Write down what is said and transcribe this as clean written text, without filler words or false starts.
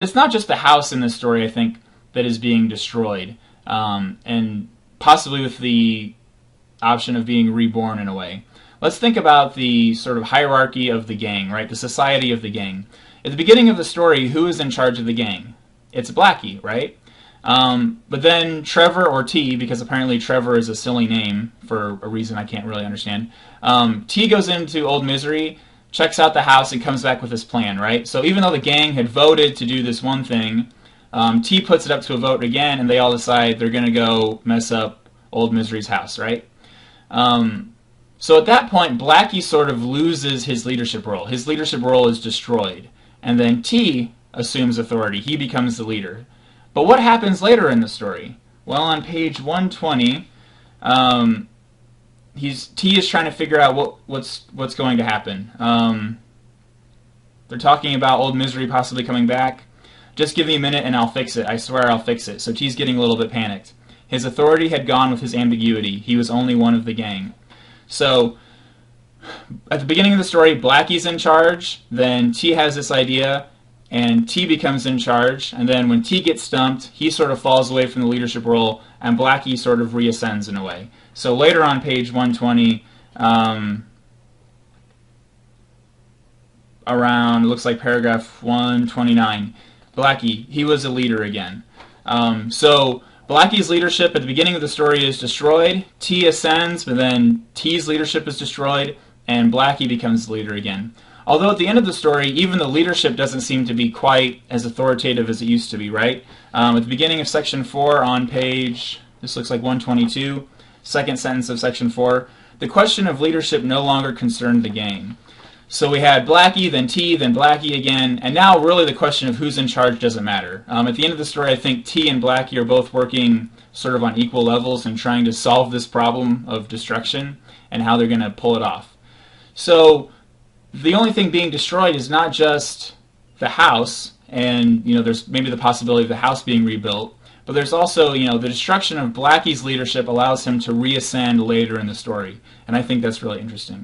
it's not just the house in this story, I think, that is being destroyed, and possibly with the option of being reborn in a way. Let's think about the sort of hierarchy of the gang, right? The society of the gang. At the beginning of the story, who is in charge of the gang? It's Blackie, right? But then Trevor, or T, because apparently Trevor is a silly name for a reason I can't really understand. T goes into Old Misery, checks out the house, and comes back with his plan, right? So even though the gang had voted to do this one thing, T puts it up to a vote again, and they all decide they're going to go mess up Old Misery's house, right? So at that point, Blackie sort of loses his leadership role. His leadership role is destroyed. And then T assumes authority. He becomes the leader. But what happens later in the story? Well, on page 120, T is trying to figure out what's going to happen. They're talking about Old Misery possibly coming back. Just give me a minute and I'll fix it. I swear I'll fix it. So T's getting a little bit panicked. His authority had gone with his ambiguity. He was only one of the gang. So at the beginning of the story, Blackie's in charge. Then T has this idea, and T becomes in charge. And then when T gets stumped, he sort of falls away from the leadership role, and Blackie sort of reascends in a way. So later on page 120, around, it looks like paragraph 129, Blackie, he was a leader again. So Blackie's leadership at the beginning of the story is destroyed. T ascends, but then T's leadership is destroyed, and Blackie becomes the leader again. Although at the end of the story, even the leadership doesn't seem to be quite as authoritative as it used to be, right? At the beginning of section 4 on page, this looks like 122, second sentence of section 4, the question of leadership no longer concerned the gang. So we had Blackie, then T, then Blackie again, and now really the question of who's in charge doesn't matter. At the end of the story, I think T and Blackie are both working sort of on equal levels and trying to solve this problem of destruction and how they're going to pull it off. So the only thing being destroyed is not just the house, and there's maybe the possibility of the house being rebuilt, but there's also the destruction of Blackie's leadership allows him to reascend later in the story, and I think that's really interesting.